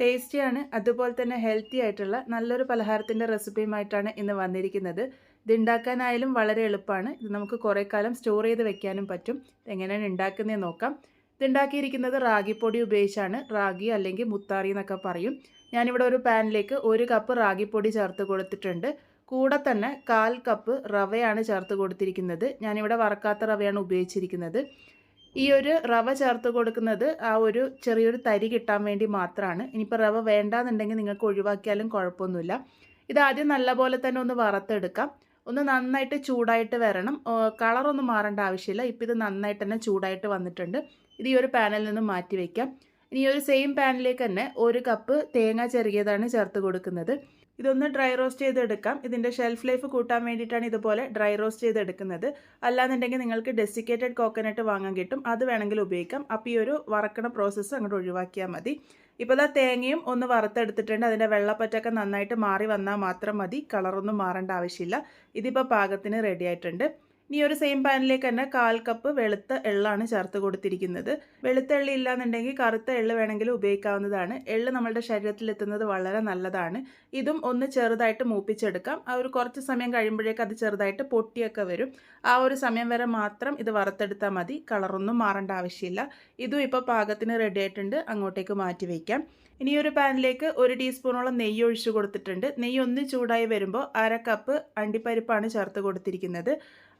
ടേസ്റ്റിയാണ്, അതുപോലെ തന്നെ ഹെൽത്തി ആയിട്ടുള്ള നല്ലൊരു പലഹാരത്തിൻ്റെ റെസിപ്പിയുമായിട്ടാണ് ഇന്ന് വന്നിരിക്കുന്നത്. ഇത് ഉണ്ടാക്കാനായാലും വളരെ എളുപ്പമാണ്. ഇത് നമുക്ക് കുറേ കാലം സ്റ്റോർ ചെയ്ത് വെക്കാനും പറ്റും. എങ്ങനെയാണ് ഉണ്ടാക്കുന്നതെന്ന് നോക്കാം. ഇത് ഉണ്ടാക്കിയിരിക്കുന്നത് റാഗിപ്പൊടി ഉപയോഗിച്ചാണ്. റാഗി അല്ലെങ്കിൽ മുത്താറി എന്നൊക്കെ പറയും. ഞാനിവിടെ ഒരു പാനിലേക്ക് 1 കപ്പ് റാഗിപ്പൊടി ചേർത്ത് കൊടുത്തിട്ടുണ്ട്. കൂടെ തന്നെ 1/4 കപ്പ് റവയാണ് ചേർത്ത് കൊടുത്തിരിക്കുന്നത്. ഞാനിവിടെ വറക്കാത്ത റവയാണ് ഉപയോഗിച്ചിരിക്കുന്നത്. ഈ ഒരു റവ ചേർത്ത് കൊടുക്കുന്നത് ആ ഒരു ചെറിയൊരു തരി കിട്ടാൻ വേണ്ടി മാത്രമാണ്. ഇനിയിപ്പോൾ റവ വേണ്ടാന്നുണ്ടെങ്കിൽ നിങ്ങൾക്ക് ഒഴിവാക്കിയാലും കുഴപ്പമൊന്നുമില്ല. ഇതാദ്യം നല്ലപോലെ തന്നെ ഒന്ന് വറുത്തെടുക്കാം. ഒന്ന് നന്നായിട്ട് ചൂടായിട്ട് വരണം. കളറൊന്നും മാറേണ്ട ആവശ്യമില്ല. ഇപ്പോൾ ഇത് നന്നായിട്ട് തന്നെ ചൂടായിട്ട് വന്നിട്ടുണ്ട്. ഇത് ഈ ഒരു പാനിൽ നിന്ന് മാറ്റി വയ്ക്കാം. ഇനി ഈ ഒരു സെയിം പാനിലേക്ക് തന്നെ 1 കപ്പ് തേങ്ങ ചിരകിയതാണ് ചേർത്ത് കൊടുക്കുന്നത്. ഇതൊന്ന് ഡ്രൈ റോസ്റ്റ് ചെയ്തെടുക്കാം. ഇതിൻ്റെ ഷെൽഫ് ലൈഫ് കൂട്ടാൻ വേണ്ടിയിട്ടാണ് ഇതുപോലെ ഡ്രൈ റോസ്റ്റ് ചെയ്തെടുക്കുന്നത്. അല്ലാന്നുണ്ടെങ്കിൽ നിങ്ങൾക്ക് ഡെസിക്കേറ്റഡ് കോക്കനട്ട് വാങ്ങാൻ കിട്ടും. അത് വേണമെങ്കിൽ ഉപയോഗിക്കാം. അപ്പോൾ ഈ ഒരു വറക്കണ പ്രോസസ്സ് അങ്ങോട്ട് ഒഴിവാക്കിയാൽ മതി. ഇപ്പോൾ ആ തേങ്ങയും ഒന്ന് വറുത്തെടുത്തിട്ടുണ്ട്. അതിൻ്റെ വെള്ളപ്പറ്റൊക്കെ നന്നായിട്ട് മാറി വന്നാൽ മാത്രം മതി. കളറൊന്നും മാറേണ്ട ആവശ്യമില്ല. ഇതിപ്പോൾ പാകത്തിന് റെഡി ആയിട്ടുണ്ട്. ഇനി ഒരു സെയിം പാനിലേക്ക് തന്നെ 1/4 കപ്പ് വെളുത്ത എള്ളാണ് ചേർത്ത് കൊടുത്തിരിക്കുന്നത്. വെളുത്ത എള്ളി ഇല്ലാന്നുണ്ടെങ്കിൽ കറുത്ത എള്ള് വേണമെങ്കിലും ഉപയോഗിക്കാവുന്നതാണ്. എള്ള് നമ്മളുടെ ശരീരത്തിൽ എത്തുന്നത് വളരെ നല്ലതാണ്. ഇതും ഒന്ന് ചെറുതായിട്ട് മൂപ്പിച്ചെടുക്കാം. ആ ഒരു കുറച്ച് സമയം കഴിയുമ്പോഴേക്ക് അത് ചെറുതായിട്ട് പൊട്ടിയൊക്കെ വരും. ആ ഒരു സമയം വരെ മാത്രം ഇത് വറുത്തെടുത്താൽ മതി. കളറൊന്നും മാറേണ്ട ആവശ്യമില്ല. ഇതും ഇപ്പോൾ പാകത്തിന് റെഡി ആയിട്ടുണ്ട്. അങ്ങോട്ടേക്ക് മാറ്റി വയ്ക്കാം. ഇനി ഒരു പാനിലേക്ക് 1 ടീസ്പൂണോളം നെയ്യ് ഒഴിച്ച് കൊടുത്തിട്ടുണ്ട്. നെയ്യ് ഒന്ന് ചൂടായി വരുമ്പോൾ 1/2 കപ്പ് അണ്ടിപ്പരിപ്പാണ് ചേർത്ത് കൊടുത്തിരിക്കുന്നത്.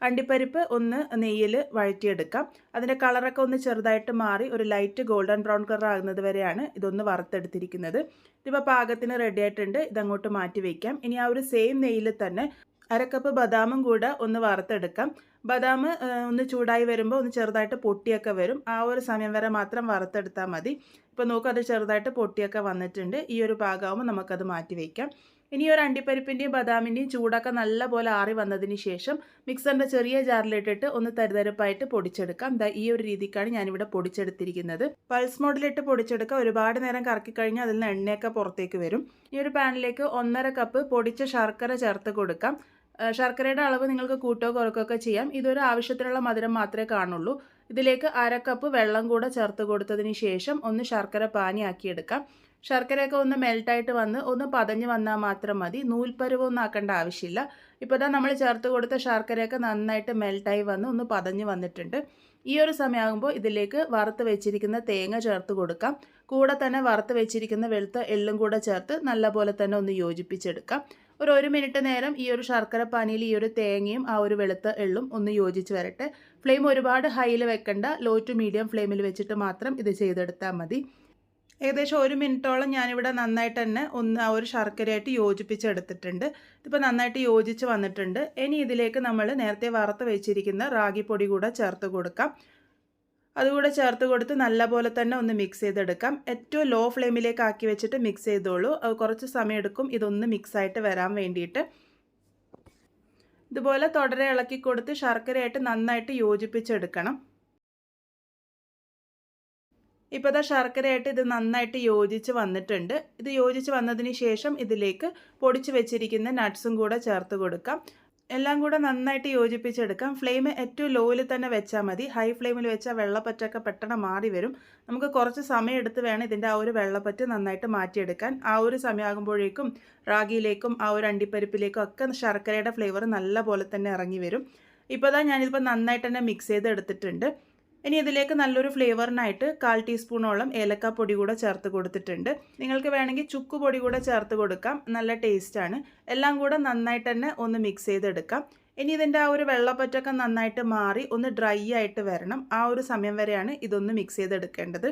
അണ്ടിപ്പരിപ്പ് ഒന്ന് നെയ്യിൽ വഴറ്റിയെടുക്കാം. അതിൻ്റെ കളറൊക്കെ ഒന്ന് ചെറുതായിട്ട് മാറി ഒരു ലൈറ്റ് ഗോൾഡൻ ബ്രൗൺ കളർ ആകുന്നത് വരെയാണ് ഇതൊന്ന് വറുത്തെടുത്തിരിക്കുന്നത്. ഇതിപ്പോൾ പാകത്തിന് റെഡി ആയിട്ടുണ്ട്. ഇതങ്ങോട്ട് മാറ്റി വയ്ക്കാം. ഇനി ആ ഒരു സെയിം നെയ്യിൽ തന്നെ 1/2 കപ്പ് ബദാമും കൂടെ ഒന്ന് വറുത്തെടുക്കാം. ബദാം ഒന്ന് ചൂടായി വരുമ്പോൾ ഒന്ന് ചെറുതായിട്ട് പൊട്ടിയൊക്കെ വരും. ആ ഒരു സമയം വരെ മാത്രം വറുത്തെടുത്താൽ മതി. ഇപ്പോൾ നോക്കുക, അത് ചെറുതായിട്ട് പൊട്ടിയൊക്കെ വന്നിട്ടുണ്ട്. ഈ ഒരു പാകമാകുമ്പോൾ നമുക്കത് മാറ്റി വയ്ക്കാം. ഇനി ഒരു അണ്ടിപ്പരിപ്പിൻ്റെയും ബദാമിൻ്റെയും ചൂടൊക്കെ നല്ലപോലെ ആറി വന്നതിന് ശേഷം മിക്സറിൻ്റെ ചെറിയ ജാറിലിട്ടിട്ട് ഒന്ന് തരിതരിപ്പായിട്ട് പൊടിച്ചെടുക്കാം. ഈ ഒരു രീതിക്കാണ് ഞാനിവിടെ പൊടിച്ചെടുത്തിരിക്കുന്നത്. പൾസ് മോഡിലിട്ട് പൊടിച്ചെടുക്കുക. ഒരുപാട് നേരം കറക്കി കഴിഞ്ഞാൽ അതിൽ നിന്ന് എണ്ണയൊക്കെ പുറത്തേക്ക് വരും. ഈ ഒരു പാനിലേക്ക് 1/2 കപ്പ് പൊടിച്ച ശർക്കര ചേർത്ത് കൊടുക്കാം. ശർക്കരയുടെ അളവ് നിങ്ങൾക്ക് കൂട്ടോ കുറക്കുകയൊക്കെ ചെയ്യാം. ഇതൊരു ആവശ്യത്തിനുള്ള മധുരം മാത്രമേ കാണുള്ളൂ. ഇതിലേക്ക് 1/2 കപ്പ് വെള്ളം കൂടെ ചേർത്ത് കൊടുത്തതിന് ശേഷം ഒന്ന് ശർക്കര പാനിയാക്കിയെടുക്കാം. ശർക്കരയൊക്കെ ഒന്ന് മെൽട്ടായിട്ട് വന്ന് ഒന്ന് പതഞ്ഞ് വന്നാൽ മാത്രം മതി. നൂൽപ്പരുവൊന്നും ആക്കേണ്ട ആവശ്യമില്ല. ഇപ്പോൾ നമ്മൾ ചേർത്ത് കൊടുത്ത ശർക്കരയൊക്കെ നന്നായിട്ട് മെൽട്ടായി വന്ന് ഒന്ന് പതഞ്ഞ് വന്നിട്ടുണ്ട്. ഈ ഒരു സമയമാകുമ്പോൾ ഇതിലേക്ക് വറുത്ത് വെച്ചിരിക്കുന്ന തേങ്ങ ചേർത്ത് കൊടുക്കാം. കൂടെ തന്നെ വറുത്ത് വെച്ചിരിക്കുന്ന വെളുത്ത എള്ളും കൂടെ ചേർത്ത് നല്ലപോലെ തന്നെ ഒന്ന് യോജിപ്പിച്ചെടുക്കാം. ഒരു 1 മിനിറ്റ് നേരം ഈ ഒരു ശർക്കര പാനിയിൽ ഈ ഒരു തേങ്ങയും ആ ഒരു വെളുത്ത എള്ളും ഒന്ന് യോജിച്ച് വരട്ടെ. ഫ്ലെയിം ഒരുപാട് ഹൈയിൽ വെക്കണ്ട. ലോ ടു മീഡിയം ഫ്ലെയിമിൽ വെച്ചിട്ട് മാത്രം ഇത് ചെയ്തെടുത്താൽ മതി. ഏകദേശം 1 മിനിറ്റോളം ഞാനിവിടെ നന്നായിട്ട് തന്നെ ഒന്ന് ആ ഒരു ശർക്കരയായിട്ട് യോജിപ്പിച്ചെടുത്തിട്ടുണ്ട്. ഇതിപ്പോൾ നന്നായിട്ട് യോജിച്ച് വന്നിട്ടുണ്ട്. ഇനി ഇതിലേക്ക് നമ്മൾ നേരത്തെ വറുത്ത് വെച്ചിരിക്കുന്ന റാഗിപ്പൊടി കൂടെ ചേർത്ത് കൊടുക്കാം. അതുകൂടെ ചേർത്ത് കൊടുത്ത് നല്ലപോലെ തന്നെ ഒന്ന് മിക്സ് ചെയ്തെടുക്കാം. ഏറ്റവും ലോ ഫ്ലെയിമിലേക്ക് ആക്കി വെച്ചിട്ട് മിക്സ് ചെയ്തോളൂ. കുറച്ച് സമയം എടുക്കും ഇതൊന്ന് മിക്സായിട്ട് വരാൻ വേണ്ടിയിട്ട്. ഇതുപോലെ തുടരെ ഇളക്കി കൊടുത്ത് ശർക്കരയായിട്ട് നന്നായിട്ട് യോജിപ്പിച്ചെടുക്കണം. ഇപ്പോൾ ശർക്കരയായിട്ട് ഇത് നന്നായിട്ട് യോജിച്ച് വന്നിട്ടുണ്ട്. ഇത് യോജിച്ച് വന്നതിന് ശേഷം ഇതിലേക്ക് പൊടിച്ച് വെച്ചിരിക്കുന്ന നട്ട്സും കൂടെ ചേർത്ത് കൊടുക്കാം. എല്ലാം കൂടെ നന്നായിട്ട് യോജിപ്പിച്ചെടുക്കാം. ഫ്ലെയിം ഏറ്റവും ലോയിൽ തന്നെ വെച്ചാൽ മതി. ഹൈ ഫ്ലെയിമിൽ വെച്ചാൽ വെള്ളപ്പറ്റൊക്കെ പെട്ടെന്ന് മാറി വരും. നമുക്ക് കുറച്ച് സമയം എടുത്ത് വേണം ഇതിൻ്റെ ആ ഒരു വെള്ളപ്പറ്റ് നന്നായിട്ട് മാറ്റിയെടുക്കാൻ. ആ ഒരു സമയമാകുമ്പോഴേക്കും റാഗിയിലേക്കും ആ ഒരു അണ്ടിപ്പരിപ്പിലേക്കും ഒക്കെ ശർക്കരയുടെ ഫ്ലേവർ നല്ല പോലെ തന്നെ ഇറങ്ങി വരും. ഇപ്പോൾ ഞാനിതിപ്പോൾ നന്നായിട്ട് തന്നെ മിക്സ് ചെയ്ത് എടുത്തിട്ടുണ്ട്. ഇനി ഇതിലേക്ക് നല്ലൊരു ഫ്ലേവറിനായിട്ട് 1/4 ടീസ്പൂണോളം ഏലക്കാപ്പൊടി കൂടെ ചേർത്ത് കൊടുത്തിട്ടുണ്ട്. നിങ്ങൾക്ക് വേണമെങ്കിൽ ചുക്ക് പൊടി കൂടെ ചേർത്ത് കൊടുക്കാം. നല്ല ടേസ്റ്റാണ്. എല്ലാം കൂടെ നന്നായിട്ട് തന്നെ ഒന്ന് മിക്സ് ചെയ്തെടുക്കാം. ഇനി ഇതിൻ്റെ ആ ഒരു വെള്ളപ്പറ്റൊക്കെ നന്നായിട്ട് മാറി ഒന്ന് ഡ്രൈ ആയിട്ട് വരണം. ആ ഒരു സമയം വരെയാണ് ഇതൊന്ന് മിക്സ് ചെയ്തെടുക്കേണ്ടത്.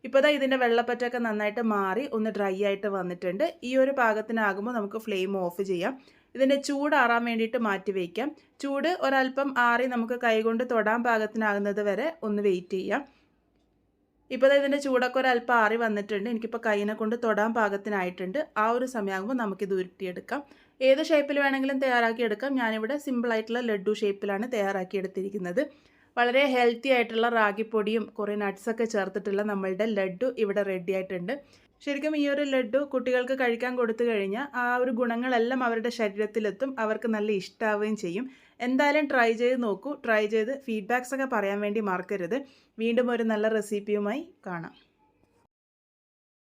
ഇപ്പോൾ ഇതിൻ്റെ വെള്ളപ്പറ്റൊക്കെ നന്നായിട്ട് മാറി ഒന്ന് ഡ്രൈ ആയിട്ട് വന്നിട്ടുണ്ട്. ഈ ഒരു പാകത്തിനാകുമ്പോൾ നമുക്ക് ഫ്ലെയിം ഓഫ് ചെയ്യാം. ഇതിൻ്റെ ചൂടാറാൻ വേണ്ടിയിട്ട് മാറ്റി വയ്ക്കാം. ചൂട് ഒരല്പം ആറി നമുക്ക് കൈകൊണ്ട് തൊടാൻ പാകത്തിനാകുന്നത് വരെ ഒന്ന് വെയിറ്റ് ചെയ്യാം. ഇപ്പോൾ ഇതിൻ്റെ ചൂടൊക്കെ ഒരല്പം ആറി വന്നിട്ടുണ്ട്. എനിക്കിപ്പോൾ കൈനെ കൊണ്ട് തൊടാൻ പാകത്തിനായിട്ടുണ്ട്. ആ ഒരു സമയമാകുമ്പോൾ നമുക്കിത് ഉരുട്ടിയെടുക്കാം. ഏത് ഷേപ്പിൽ വേണമെങ്കിലും തയ്യാറാക്കിയെടുക്കാം. ഞാനിവിടെ സിമ്പിളായിട്ടുള്ള ലഡ്ഡു ഷേപ്പിലാണ് തയ്യാറാക്കിയെടുത്തിരിക്കുന്നത്. വളരെ ഹെൽത്തി ആയിട്ടുള്ള റാഗിപ്പൊടിയും കുറേ നട്ട്സൊക്കെ ചേർത്തിട്ടുള്ള നമ്മളുടെ ലഡ്ഡു ഇവിടെ റെഡി ആയിട്ടുണ്ട്. ശരിക്കും ഈ ഒരു ലഡ്ഡു കുട്ടികൾക്ക് കഴിക്കാൻ കൊടുത്തു കഴിഞ്ഞാൽ ആ ഒരു ഗുണങ്ങളെല്ലാം അവരുടെ ശരീരത്തിലെത്തും. അവർക്ക് നല്ല ഇഷ്ടമാവുകയും ചെയ്യും. എന്തായാലും ട്രൈ ചെയ്ത് നോക്കൂ. ട്രൈ ചെയ്ത് ഫീഡ്ബാക്സ് ഒക്കെ പറയാൻ വേണ്ടി മറക്കരുത്. വീണ്ടും ഒരു നല്ല റെസിപ്പിയുമായി കാണാം.